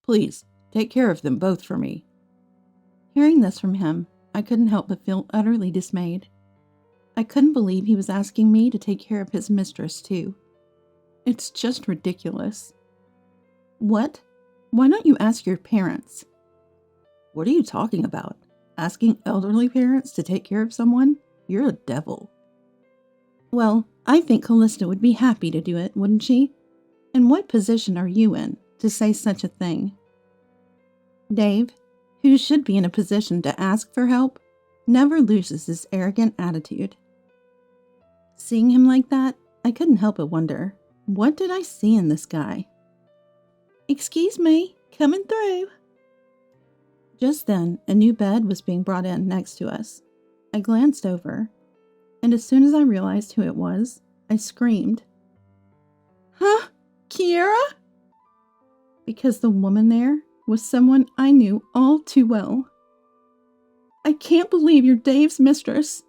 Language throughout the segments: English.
Please, take care of them both for me. Hearing this from him, I couldn't help but feel utterly dismayed. I couldn't believe he was asking me to take care of his mistress, too. It's just ridiculous. What? Why don't you ask your parents? What are you talking about? Asking elderly parents to take care of someone? You're a devil. Well, I think Callista would be happy to do it, wouldn't she? And what position are you in to say such a thing? Dave, who should be in a position to ask for help, never loses his arrogant attitude. Seeing him like that, I couldn't help but wonder, what did I see in this guy? Excuse me, coming through. Just then, a new bed was being brought in next to us. I glanced over, and as soon as I realized who it was, I screamed. Huh? Kiera? Because the woman there was someone I knew all too well. I can't believe you're Dave's mistress.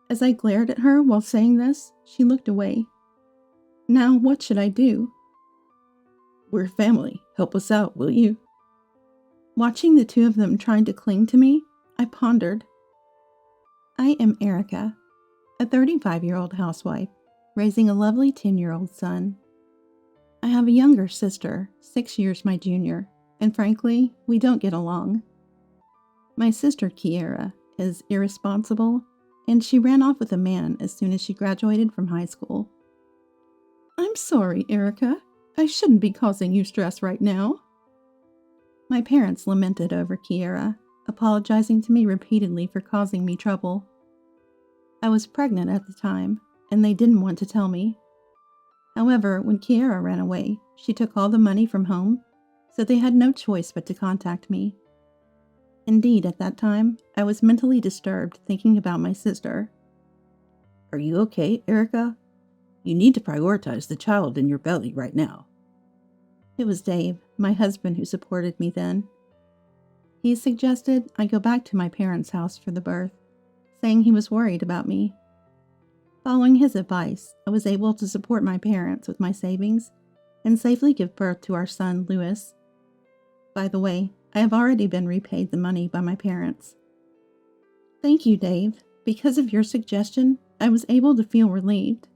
As I glared at her while saying this, she looked away. Now what should I do? We're family. Help us out, will you? Watching the two of them trying to cling to me, I pondered. I am Erica, a 35-year-old housewife, raising a lovely 10-year-old son. I have a younger sister, 6 years my junior, and frankly, we don't get along. My sister Kiera is irresponsible, and she ran off with a man as soon as she graduated from high school. I'm sorry, Erica. I shouldn't be causing you stress right now. My parents lamented over Kiera, apologizing to me repeatedly for causing me trouble. I was pregnant at the time, and they didn't want to tell me. However, when Kiera ran away, she took all the money from home, so they had no choice but to contact me. Indeed, at that time, I was mentally disturbed thinking about my sister. Are you okay, Erica? You need to prioritize the child in your belly right now. It was Dave, my husband, who supported me then. He suggested I go back to my parents' house for the birth, saying he was worried about me. Following his advice, I was able to support my parents with my savings and safely give birth to our son, Louis. By the way, I have already been repaid the money by my parents. Thank you, Dave. Because of your suggestion, I was able to feel relieved.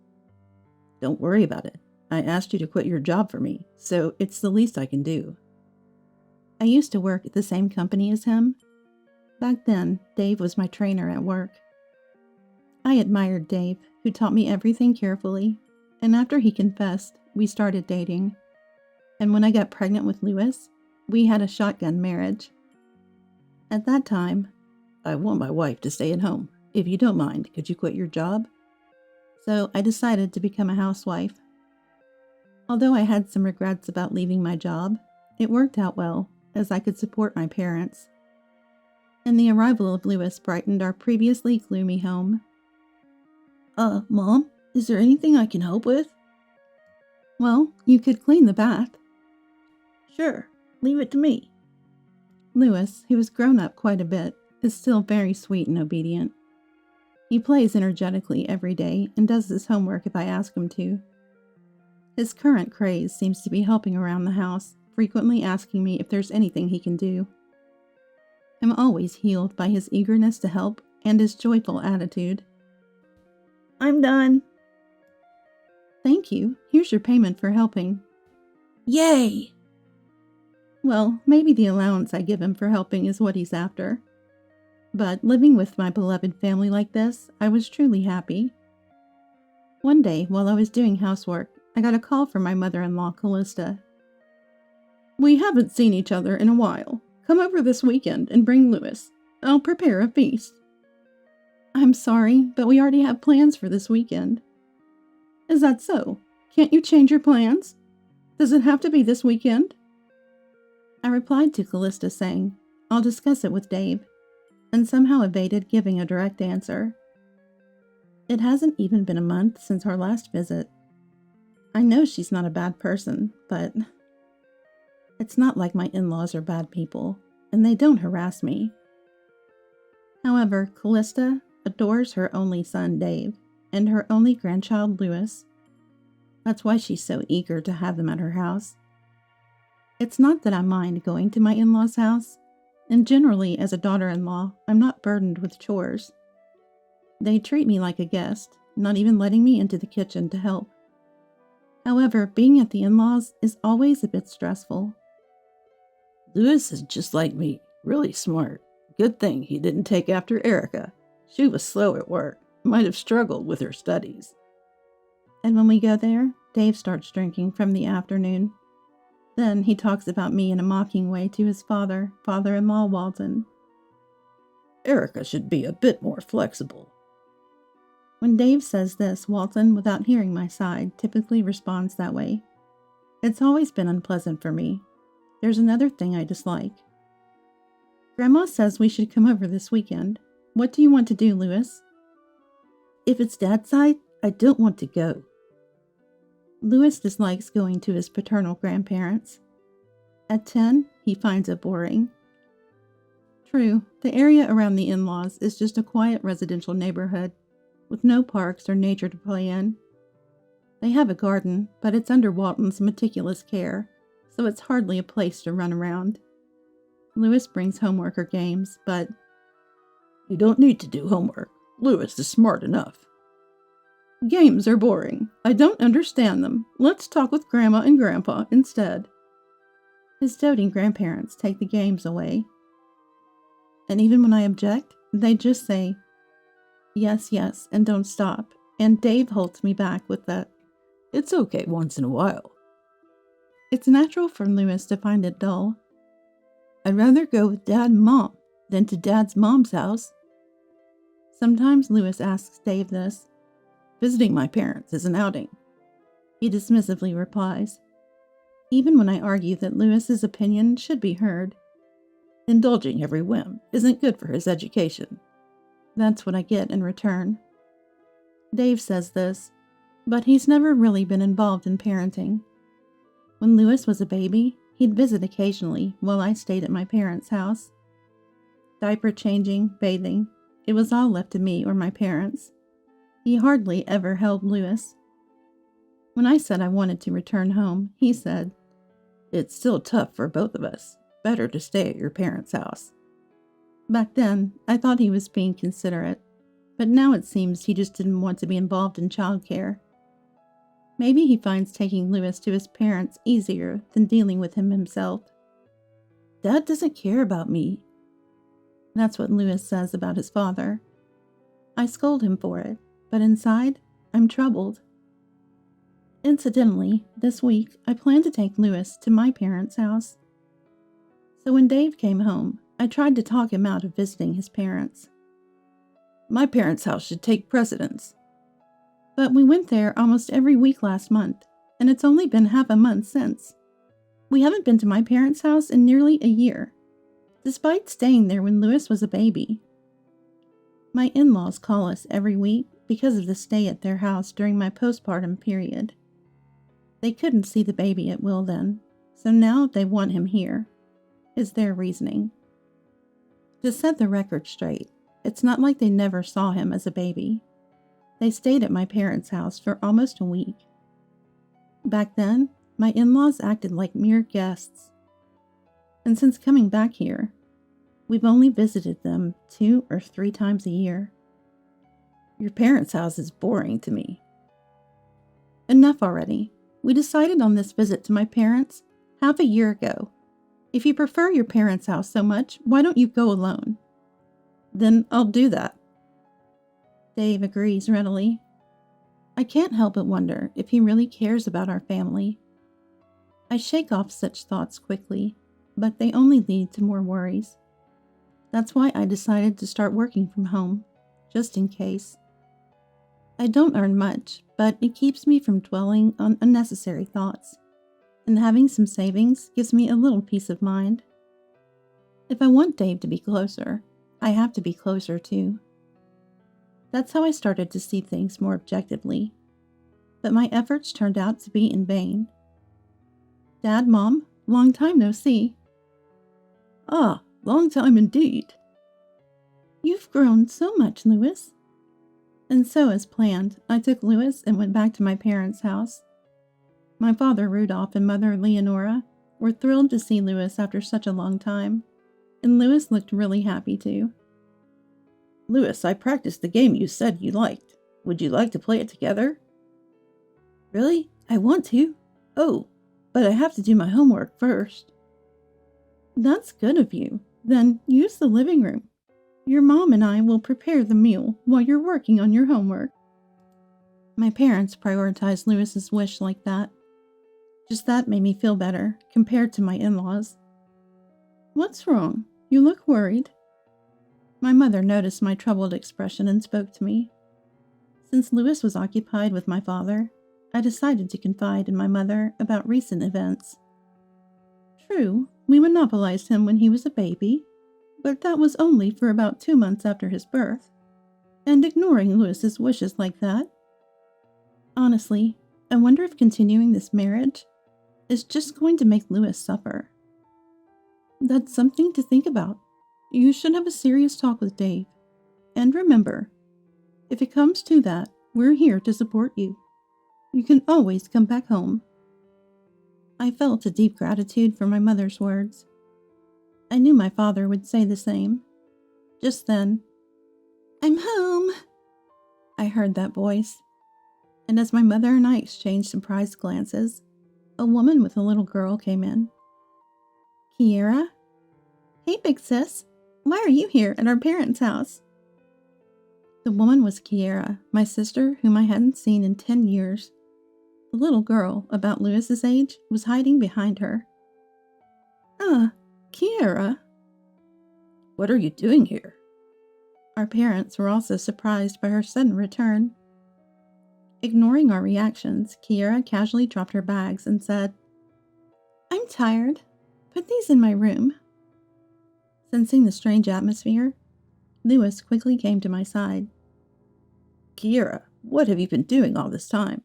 Don't worry about it. I asked you to quit your job for me, so it's the least I can do. I used to work at the same company as him. Back then, Dave was my trainer at work. I admired Dave, who taught me everything carefully, and after he confessed, we started dating. And when I got pregnant with Louis, we had a shotgun marriage. At that time, I want my wife to stay at home. If you don't mind, could you quit your job? So I decided to become a housewife. Although I had some regrets about leaving my job, it worked out well, as I could support my parents. And the arrival of Louis brightened our previously gloomy home. Mom, is there anything I can help with? Well, you could clean the bath. Sure, leave it to me. Louis, who has grown up quite a bit, is still very sweet and obedient. He plays energetically every day and does his homework if I ask him to. His current craze seems to be helping around the house, frequently asking me if there's anything he can do. I'm always healed by his eagerness to help and his joyful attitude. I'm done. Thank you. Here's your payment for helping. Yay! Well, maybe the allowance I give him for helping is what he's after. But living with my beloved family like this, I was truly happy. One day, while I was doing housework, I got a call from my mother-in-law, Callista. We haven't seen each other in a while. Come over this weekend and bring Louis. I'll prepare a feast. I'm sorry, but we already have plans for this weekend. Is that so? Can't you change your plans? Does it have to be this weekend? I replied to Callista saying, I'll discuss it with Dave, and somehow evaded giving a direct answer. It hasn't even been a month since our last visit. I know she's not a bad person, but it's not like my in-laws are bad people, and they don't harass me. However, Callista adores her only son, Dave, and her only grandchild, Louis. That's why she's so eager to have them at her house. It's not that I mind going to my in-laws' house, and generally, as a daughter-in-law, I'm not burdened with chores. They treat me like a guest, not even letting me into the kitchen to help. However, being at the in-laws is always a bit stressful. Louis is just like me, really smart. Good thing he didn't take after Erica. She was slow at work, might have struggled with her studies. And when we go there, Dave starts drinking from the afternoon. Then he talks about me in a mocking way to his father-in-law Walton. Erica should be a bit more flexible. When Dave says this, Walton, without hearing my side, typically responds that way. It's always been unpleasant for me. There's another thing I dislike. Grandma says we should come over this weekend. What do you want to do, Louis? If it's Dad's side, I don't want to go. Louis dislikes going to his paternal grandparents. At 10, he finds it boring. True, the area around the in-laws is just a quiet residential neighborhood, with no parks or nature to play in. They have a garden, but it's under Walton's meticulous care, so it's hardly a place to run around. Louis brings homework or games, but... You don't need to do homework. Louis is smart enough. Games are boring. I don't understand them. Let's talk with Grandma and Grandpa instead. His doting grandparents take the games away. And even when I object, they just say, yes, yes, and don't stop. And Dave holds me back with that, it's okay once in a while. It's natural for Louis to find it dull. I'd rather go with Dad and Mom than to Dad's mom's house. Sometimes Louis asks Dave this. Visiting my parents is an outing. He dismissively replies, even when I argue that Louis's opinion should be heard. Indulging every whim isn't good for his education. That's what I get in return. Dave says this, but he's never really been involved in parenting. When Louis was a baby, he'd visit occasionally while I stayed at my parents' house. Diaper changing, bathing, it was all left to me or my parents. He hardly ever held Louis. When I said I wanted to return home, he said, it's still tough for both of us. Better to stay at your parents' house. Back then, I thought he was being considerate, but now it seems he just didn't want to be involved in childcare. Maybe he finds taking Louis to his parents easier than dealing with him himself. Dad doesn't care about me. That's what Louis says about his father. I scold him for it, but inside, I'm troubled. Incidentally, this week, I plan to take Louis to my parents' house. So when Dave came home, I tried to talk him out of visiting his parents. My parents' house should take precedence. But we went there almost every week last month, and it's only been half a month since. We haven't been to my parents' house in nearly a year, despite staying there when Louis was a baby. My in-laws call us every week because of the stay at their house during my postpartum period. They couldn't see the baby at will then, so now they want him here, is their reasoning. To set the record straight, it's not like they never saw him as a baby. They stayed at my parents' house for almost a week. Back then, my in-laws acted like mere guests. And since coming back here, we've only visited them 2 or 3 times a year. Your parents' house is boring to me. Enough already. We decided on this visit to my parents half a year ago. If you prefer your parents' house so much, why don't you go alone? Then I'll do that. Dave agrees readily. I can't help but wonder if he really cares about our family. I shake off such thoughts quickly, but they only lead to more worries. That's why I decided to start working from home, just in case. I don't earn much, but it keeps me from dwelling on unnecessary thoughts, and having some savings gives me a little peace of mind. If I want Dave to be closer, I have to be closer too. That's how I started to see things more objectively, but my efforts turned out to be in vain. Dad, Mom, long time no see. Ah, long time indeed. You've grown so much, Louis. And so, as planned, I took Louis and went back to my parents' house. My father, Rudolph, and mother, Leonora, were thrilled to see Lewis after such a long time, and Lewis looked really happy too. Lewis, I practiced the game you said you liked. Would you like to play it together? Really? I want to. Oh, but I have to do my homework first. That's good of you. Then use the living room. Your mom and I will prepare the meal while you're working on your homework. My parents prioritized Lewis's wish like that. Just that made me feel better compared to my in-laws. What's wrong? You look worried. My mother noticed my troubled expression and spoke to me. Since Lewis was occupied with my father, I decided to confide in my mother about recent events. True, we monopolized him when he was a baby, but that was only for about 2 months after his birth. And ignoring Lewis's wishes like that? Honestly, I wonder if continuing this marriage is just going to make Lewis suffer. That's something to think about. You should have a serious talk with Dave. And remember, if it comes to that, we're here to support you. You can always come back home. I felt a deep gratitude for my mother's words. I knew my father would say the same. Just then, "I'm home," I heard that voice. And as my mother and I exchanged surprised glances, a woman with a little girl came in. "Kiera?" "Hey, big sis. Why are you here at our parents' house?" The woman was Kiera, my sister, whom I hadn't seen in 10 years. The little girl, about Lewis's age, was hiding behind her. Kiera? What are you doing here?" Our parents were also surprised by her sudden return. Ignoring our reactions, Kiera casually dropped her bags and said, "I'm tired. Put these in my room." Sensing the strange atmosphere, Lewis quickly came to my side. Kiera, what have you been doing all this time?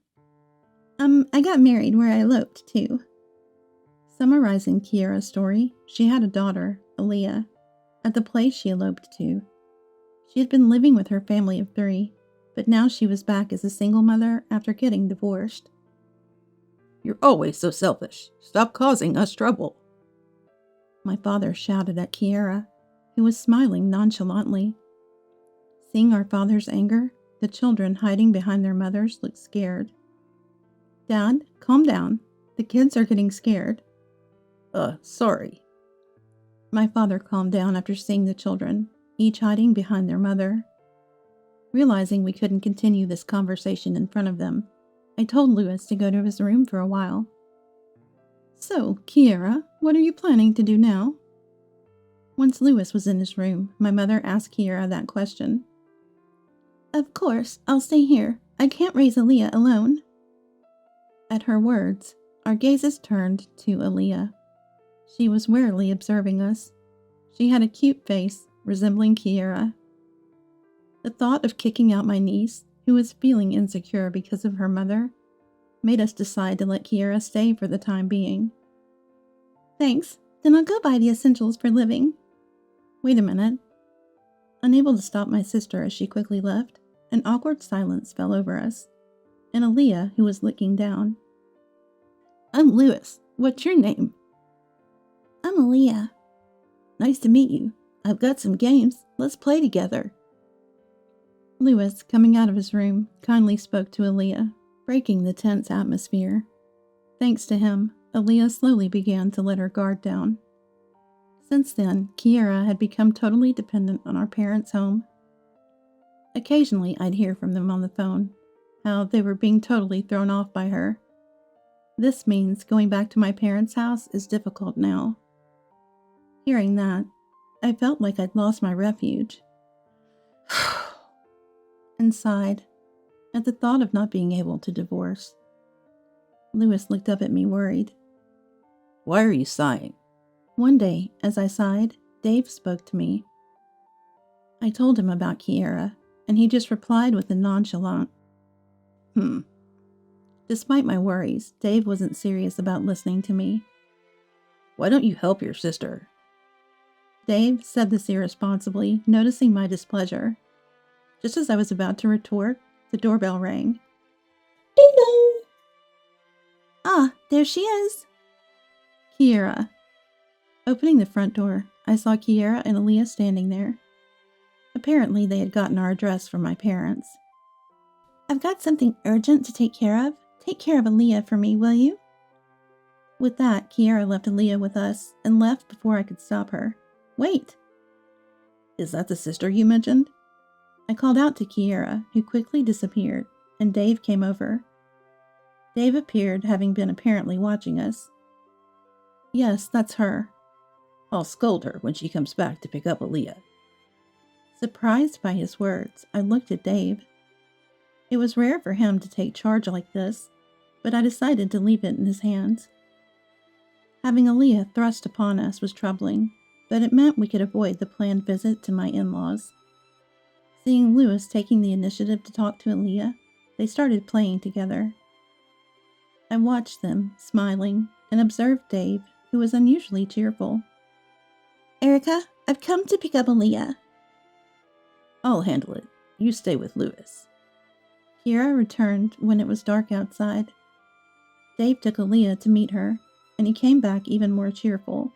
I got married where I eloped, too. Summarizing Kiera's story, she had a daughter, Aaliyah, at the place she eloped to. She had been living with her family of 3, but now she was back as a single mother after getting divorced. You're always so selfish. Stop causing us trouble. My father shouted at Kiera, who was smiling nonchalantly. Seeing our father's anger, the children hiding behind their mothers looked scared. "Dad, calm down. The kids are getting scared." Sorry. My father calmed down after seeing the children, each hiding behind their mother. Realizing we couldn't continue this conversation in front of them, I told Lewis to go to his room for a while. "So, Kiera, what are you planning to do now?" Once Lewis was in his room, my mother asked Kiera that question. "Of course, I'll stay here. I can't raise Aaliyah alone." At her words, our gazes turned to Aaliyah. She was warily observing us. She had a cute face, resembling Kiera. The thought of kicking out my niece, who was feeling insecure because of her mother, made us decide to let Kiera stay for the time being. "Thanks, then I'll go buy the essentials for living." "Wait a minute." Unable to stop my sister as she quickly left, an awkward silence fell over us, and Aaliyah, who was looking down. I'm Lewis. What's your name? "I'm Aaliyah." Nice to meet you. I've got some games. Let's play together. Lewis, coming out of his room, kindly spoke to Aaliyah, breaking the tense atmosphere. Thanks to him, Aaliyah slowly began to let her guard down. Since then, Kiera had become totally dependent on our parents' home. Occasionally, I'd hear from them on the phone, how they were being totally thrown off by her. This means going back to my parents' house is difficult now. Hearing that, I felt like I'd lost my refuge. And sighed at the thought of not being able to divorce. Lewis looked up at me worried. Why are you sighing? One day, as I sighed, Dave spoke to me. I told him about Kiera, and he just replied with a nonchalant, Despite my worries, Dave wasn't serious about listening to me. Why don't you help your sister? Dave said this irresponsibly, noticing my displeasure. Just as I was about to retort, the doorbell rang. Ding dong! Ah, there she is. Kiera. Opening the front door, I saw Kiera and Aaliyah standing there. Apparently, they had gotten our address from my parents. I've got something urgent to take care of. Take care of Aaliyah for me, will you? With that, Kiera left Aaliyah with us and left before I could stop her. Wait! Is that the sister you mentioned? I called out to Kiera, who quickly disappeared, and Dave came over. Dave appeared, having been apparently watching us. Yes, that's her. I'll scold her when she comes back to pick up Aaliyah. Surprised by his words, I looked at Dave. It was rare for him to take charge like this, but I decided to leave it in his hands. Having Aaliyah thrust upon us was troubling, but it meant we could avoid the planned visit to my in-laws. Seeing Lewis taking the initiative to talk to Aaliyah, they started playing together. I watched them, smiling, and observed Dave, who was unusually cheerful. Erica, I've come to pick up Aaliyah. I'll handle it. You stay with Lewis. Kiera returned when it was dark outside. Dave took Aaliyah to meet her, and he came back even more cheerful.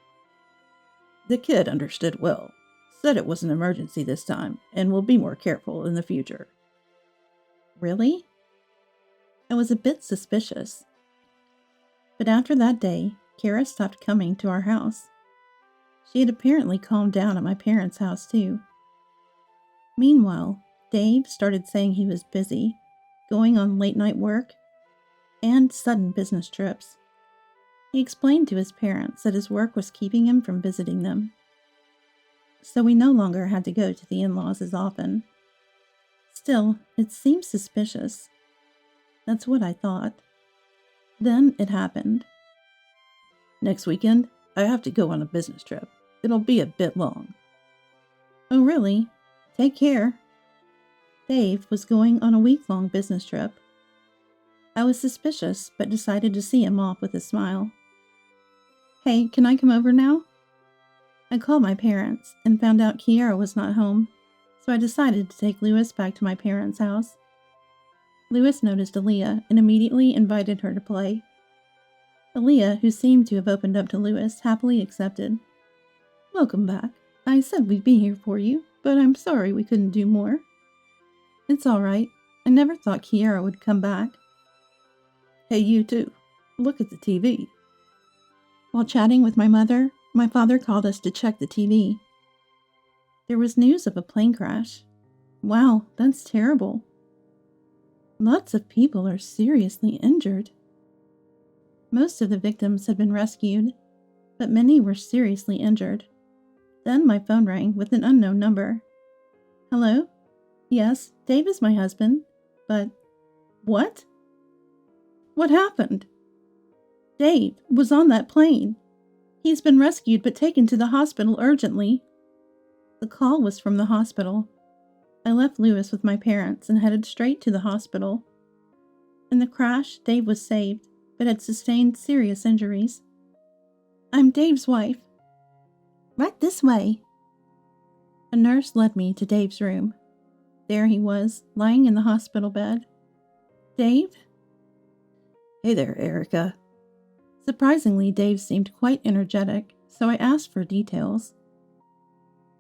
The kid understood well, said it was an emergency this time, and will be more careful in the future. Really? I was a bit suspicious. But after that day, Kiera stopped coming to our house. She had apparently calmed down at my parents' house too. Meanwhile, Dave started saying he was busy, going on late-night work, and sudden business trips. He explained to his parents that his work was keeping him from visiting them. So we no longer had to go to the in-laws as often. Still, it seemed suspicious. That's what I thought. Then it happened. Next weekend, I have to go on a business trip. It'll be a bit long. Oh, really? Take care. Dave was going on a week-long business trip. I was suspicious, but decided to see him off with a smile. Hey, can I come over now? I called my parents and found out Kiera was not home, so I decided to take Lewis back to my parents' house. Lewis noticed Aaliyah and immediately invited her to play. Aaliyah, who seemed to have opened up to Lewis, happily accepted. Welcome back. I said we'd be here for you, but I'm sorry we couldn't do more. It's all right. I never thought Kiera would come back. Hey, you too. Look at the TV. While chatting with my mother, my father called us to check the TV. There was news of a plane crash. Wow, that's terrible. Lots of people are seriously injured. Most of the victims had been rescued, but many were seriously injured. Then my phone rang with an unknown number. Hello? Yes, Dave is my husband, but... What? What happened? Dave was on that plane. He's been rescued but taken to the hospital urgently. The call was from the hospital. I left Lewis with my parents and headed straight to the hospital. In the crash, Dave was saved, but had sustained serious injuries. I'm Dave's wife. Right this way. A nurse led me to Dave's room. There he was, lying in the hospital bed. Dave? Hey there, Erica. Surprisingly, Dave seemed quite energetic, so I asked for details.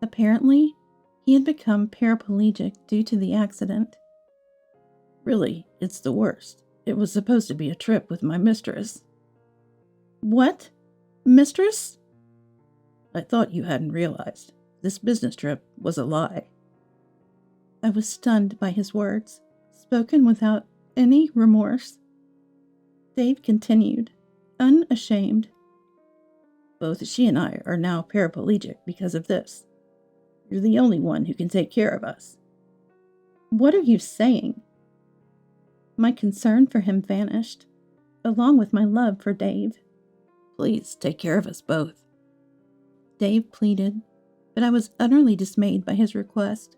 Apparently, he had become paraplegic due to the accident. Really, it's the worst. It was supposed to be a trip with my mistress. What? Mistress? I thought you hadn't realized. This business trip was a lie. I was stunned by his words, spoken without any remorse. Dave continued, unashamed. Both she and I are now paraplegic because of this. You're the only one who can take care of us. What are you saying? My concern for him vanished, along with my love for Dave. Please take care of us both. Dave pleaded, but I was utterly dismayed by his request.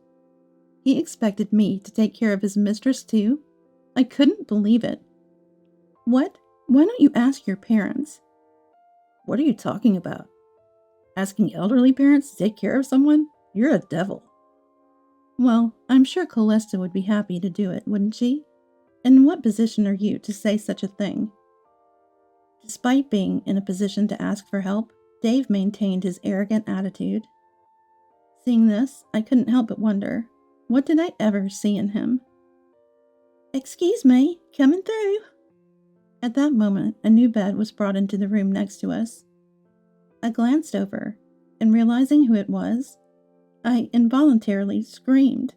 He expected me to take care of his mistress too? I couldn't believe it. What? Why don't you ask your parents? What are you talking about? Asking elderly parents to take care of someone? You're a devil. Well, I'm sure Colesta would be happy to do it, wouldn't she? In what position are you to say such a thing? To Despite being in a position to ask for help, Dave maintained his arrogant attitude. Seeing this, I couldn't help but wonder, what did I ever see in him? "Excuse me, coming through." At that moment, a new bed was brought into the room next to us. I glanced over, and realizing who it was, I involuntarily screamed.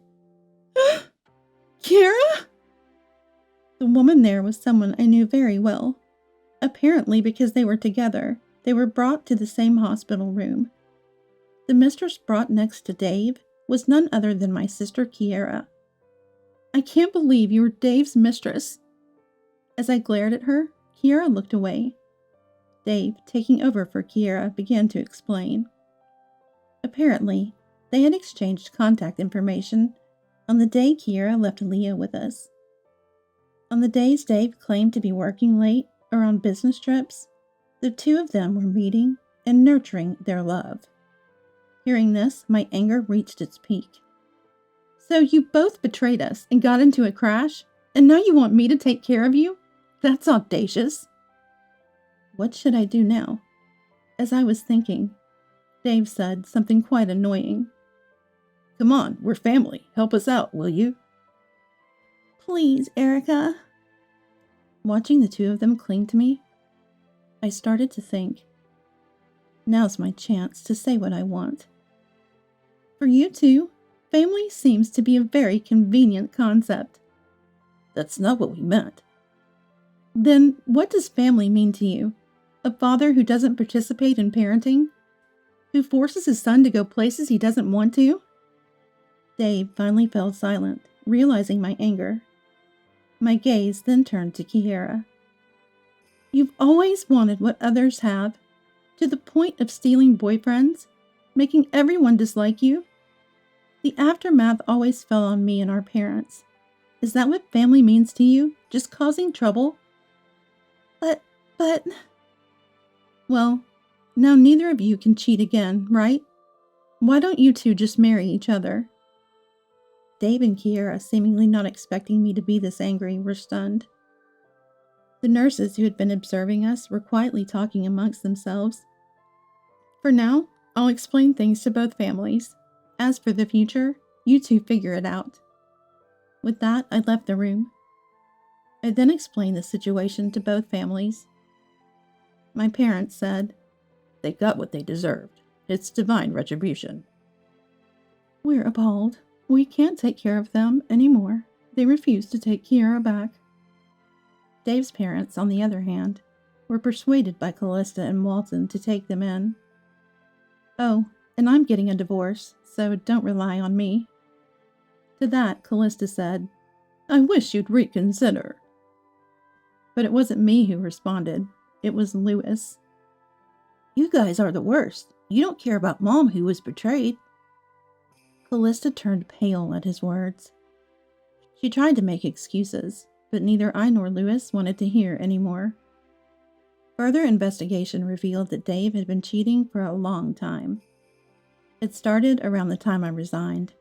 "Kira?" The woman there was someone I knew very well. Apparently, because they were together, they were brought to the same hospital room. The mistress brought next to Dave was none other than my sister Kiera. "I can't believe you were Dave's mistress." As I glared at her, Kiera looked away. Dave, taking over for Kiera, began to explain. Apparently, they had exchanged contact information on the day Kiera left Leah with us. On the days Dave claimed to be working late or on business trips, the two of them were meeting and nurturing their love. Hearing this, my anger reached its peak. "So you both betrayed us and got into a crash, and now you want me to take care of you? That's audacious." What should I do now? As I was thinking, Dave said something quite annoying. "Come on, we're family. Help us out, will you?" "Please, Erica." Watching the two of them cling to me, I started to think, now's my chance to say what I want. For you two, family seems to be a very convenient concept. "That's not what we meant." "Then what does family mean to you? A father who doesn't participate in parenting? Who forces his son to go places he doesn't want to?" Dave finally fell silent, realizing my anger. My gaze then turned to Kiera. "You've always wanted what others have, to the point of stealing boyfriends, making everyone dislike you. The aftermath always fell on me and our parents. Is that what family means to you? Just causing trouble?" But... Well, now neither of you can cheat again, right? Why don't you two just marry each other?" Dave and Kiera, seemingly not expecting me to be this angry, were stunned. The nurses who had been observing us were quietly talking amongst themselves. "For now, I'll explain things to both families. As for the future, you two figure it out." With that, I left the room. I then explained the situation to both families. My parents said, "They got what they deserved. It's divine retribution." "We're appalled. We can't take care of them anymore. They refuse to take Kiera back." Dave's parents, on the other hand, were persuaded by Callista and Walton to take them in. "Oh, and I'm getting a divorce, so don't rely on me." To that, Callista said, "I wish you'd reconsider." But it wasn't me who responded. It was Lewis. "You guys are the worst. You don't care about Mom, who was betrayed." Callista turned pale at his words. She tried to make excuses, but neither I nor Lewis wanted to hear any more. Further investigation revealed that Dave had been cheating for a long time. It started around the time I resigned.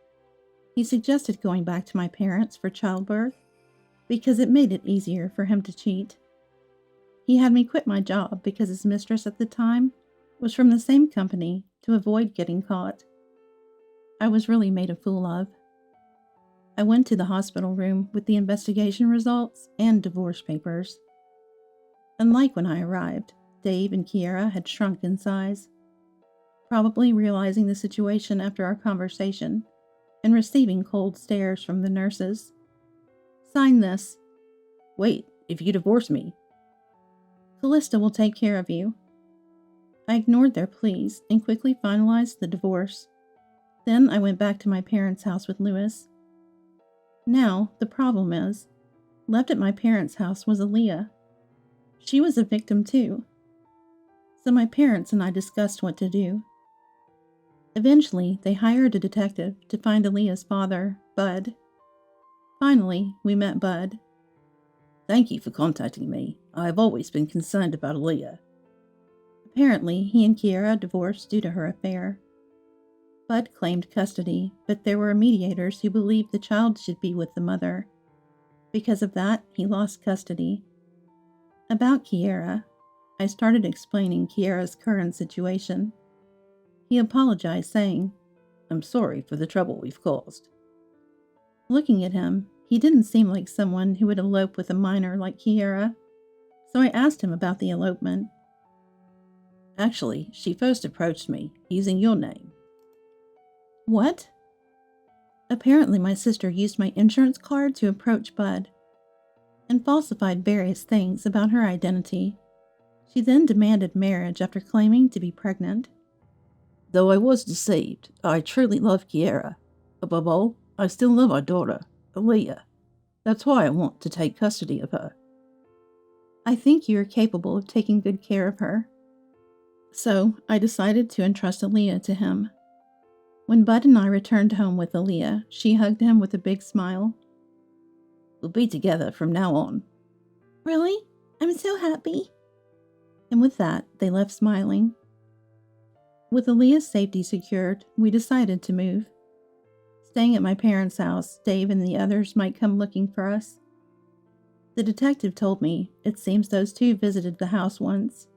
He suggested going back to my parents for childbirth because it made it easier for him to cheat. He had me quit my job because his mistress at the time was from the same company to avoid getting caught. I was really made a fool of. I went to the hospital room with the investigation results and divorce papers. Unlike when I arrived, Dave and Kiera had shrunk in size, probably realizing the situation after our conversation and receiving cold stares from the nurses. "Sign this." "Wait, if you divorce me." "Callista will take care of you." I ignored their pleas and quickly finalized the divorce. Then I went back to my parents' house with Lewis. Now, the problem is, left at my parents' house was Aaliyah. She was a victim too. So my parents and I discussed what to do. Eventually, they hired a detective to find Aaliyah's father, Bud. Finally, we met Bud. "Thank you for contacting me. I've always been concerned about Aaliyah." Apparently, he and Kiera divorced due to her affair. Bud claimed custody, but there were mediators who believed the child should be with the mother. Because of that, he lost custody. About Kiera, I started explaining Kiara's current situation. He apologized, saying, "I'm sorry for the trouble we've caused." Looking at him, he didn't seem like someone who would elope with a minor like Kiara, so I asked him about the elopement. "Actually, she first approached me, using your name." What? Apparently my sister used my insurance card to approach Bud and falsified various things about her identity. She then demanded marriage after claiming to be pregnant. "Though I was deceived, I truly love Kiara. Above all, I still love our daughter, Aaliyah. That's why I want to take custody of her." I think you are capable of taking good care of her. So I decided to entrust Aaliyah to him. When Bud and I returned home with Aaliyah, she hugged him with a big smile. "We'll be together from now on." Really? I'm so happy. And with that, they left smiling. With Aaliyah's safety secured, we decided to move. Staying at my parents' house, Dave and the others might come looking for us. The detective told me it seems those two visited the house once.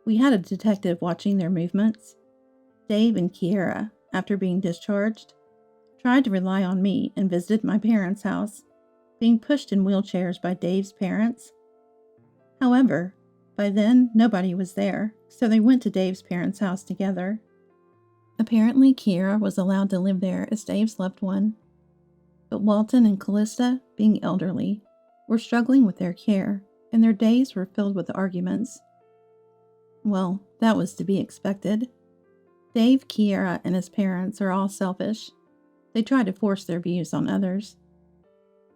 We had a detective watching their movements. Dave and Kiara, after being discharged, tried to rely on me and visited my parents' house, being pushed in wheelchairs by Dave's parents. However, by then nobody was there, so they went to Dave's parents' house together. Apparently, Kiara was allowed to live there as Dave's loved one, but Walton and Callista, being elderly, were struggling with their care, and their days were filled with arguments. Well, that was to be expected. Dave, Kiara, and his parents are all selfish. They try to force their views on others.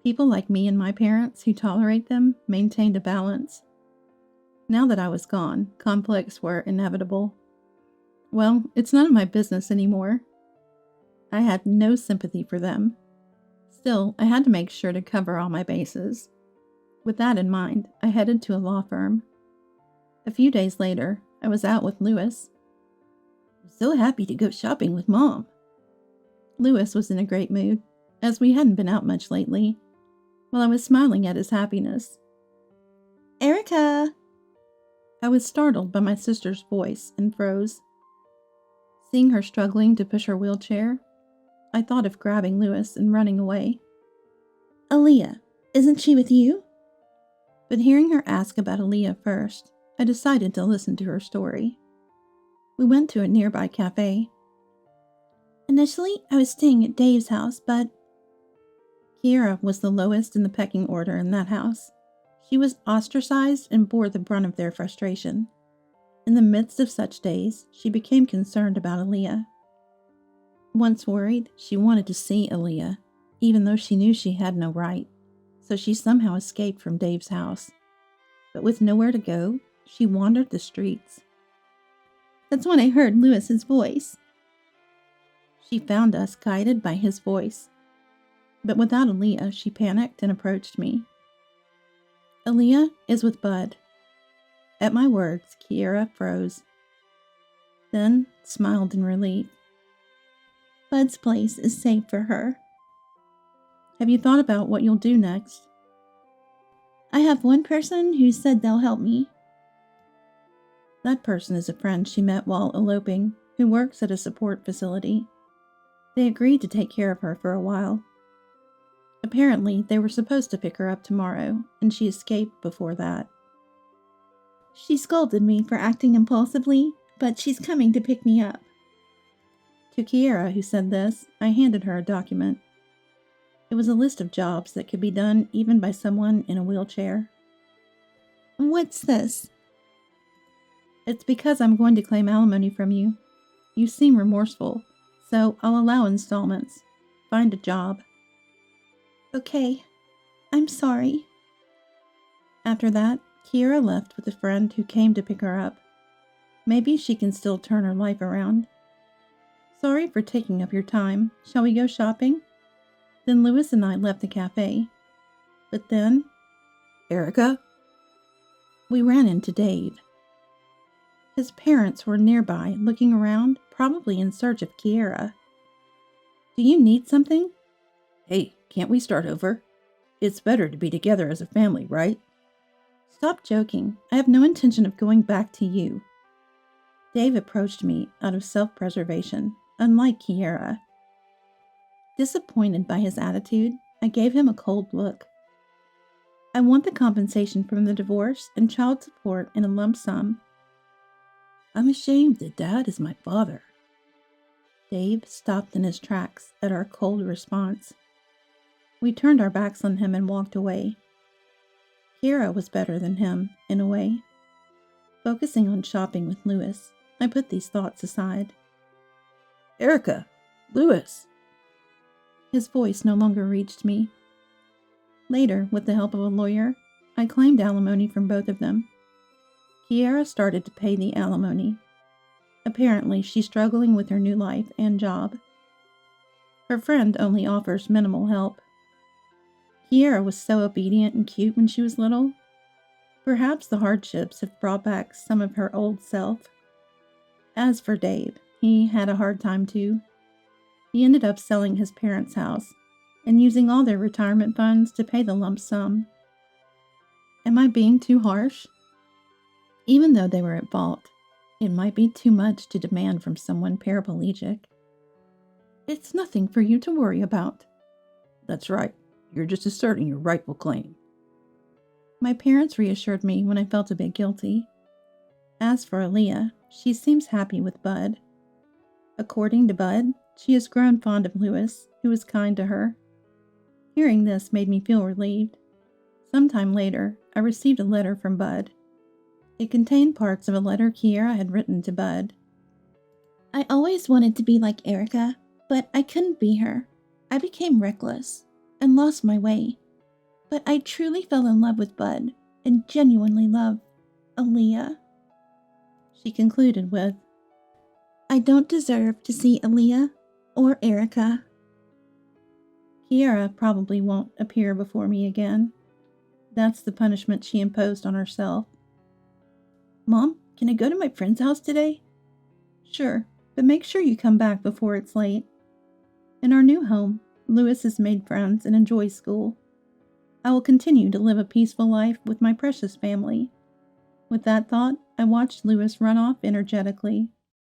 People like me and my parents who tolerate them maintained a balance. Now that I was gone, conflicts were inevitable. Well, it's none of my business anymore. I had no sympathy for them. Still, I had to make sure to cover all my bases. With that in mind, I headed to a law firm. A few days later, I was out with Lewis. "I'm so happy to go shopping with Mom." Lewis was in a great mood, as we hadn't been out much lately, while I was smiling at his happiness. "Erica!" I was startled by my sister's voice and froze. Seeing her struggling to push her wheelchair, I thought of grabbing Lewis and running away. "Aaliyah, isn't she with you?" But hearing her ask about Aaliyah first, I decided to listen to her story. We went to a nearby cafe. "Initially, I was staying at Dave's house, but..." Kiara was the lowest in the pecking order in that house. She was ostracized and bore the brunt of their frustration. In the midst of such days, she became concerned about Aaliyah. Once worried, she wanted to see Aaliyah, even though she knew she had no right, so she somehow escaped from Dave's house. But with nowhere to go, she wandered the streets. That's when I heard Lewis's voice. She found us guided by his voice. But without Aaliyah, she panicked and approached me. "Aaliyah is with Bud." At my words, Kiara froze, then smiled in relief. "Bud's place is safe for her." "Have you thought about what you'll do next?" "I have one person who said they'll help me." That person is a friend she met while eloping, who works at a support facility. They agreed to take care of her for a while. Apparently, they were supposed to pick her up tomorrow, and she escaped before that. "She scolded me for acting impulsively, but she's coming to pick me up." To Kiara, who said this, I handed her a document. It was a list of jobs that could be done even by someone in a wheelchair. "What's this?" "It's because I'm going to claim alimony from you. You seem remorseful, so I'll allow installments. Find a job." "Okay. I'm sorry." After that, Kiara left with a friend who came to pick her up. Maybe she can still turn her life around. "Sorry for taking up your time. Shall we go shopping?" Then Lewis and I left the cafe. But then, "Erica?" we ran into Dave. His parents were nearby, looking around, probably in search of Kiara. "Do you need something?" "Hey, can't we start over? It's better to be together as a family, right?" Stop joking. I have no intention of going back to you. Dave approached me out of self-preservation, unlike Kiera. Disappointed by his attitude, I gave him a cold look. I want the compensation from the divorce and child support in a lump sum. I'm ashamed that Dad is my father. Dave stopped in his tracks at our cold response. We turned our backs on him and walked away. Kiera was better than him, in a way. Focusing on shopping with Lewis, I put these thoughts aside. Erica! Lewis! His voice no longer reached me. Later, with the help of a lawyer, I claimed alimony from both of them. Kiera started to pay the alimony. Apparently, she's struggling with her new life and job. Her friend only offers minimal help. Kiera was so obedient and cute when she was little. Perhaps the hardships have brought back some of her old self. As for Dave, he had a hard time too. He ended up selling his parents' house and using all their retirement funds to pay the lump sum. Am I being too harsh? Even though they were at fault, it might be too much to demand from someone paraplegic. It's nothing for you to worry about. That's right. You're just asserting your rightful claim. My parents reassured me when I felt a bit guilty. As for Aaliyah, she seems happy with Bud. According to Bud, she has grown fond of Lewis, who is kind to her. Hearing this made me feel relieved. Sometime later, I received a letter from Bud. It contained parts of a letter Kiera had written to Bud. I always wanted to be like Erica, but I couldn't be her. I became reckless and lost my way. But I truly fell in love with Bud and genuinely love Aaliyah. She concluded with, I don't deserve to see Aaliyah or Erica. Kiera probably won't appear before me again. That's the punishment she imposed on herself. Mom, can I go to my friend's house today? Sure, but make sure you come back before it's late. In our new home, Lewis has made friends and enjoys school. I will continue to live a peaceful life with my precious family. With that thought, I watched Lewis run off energetically.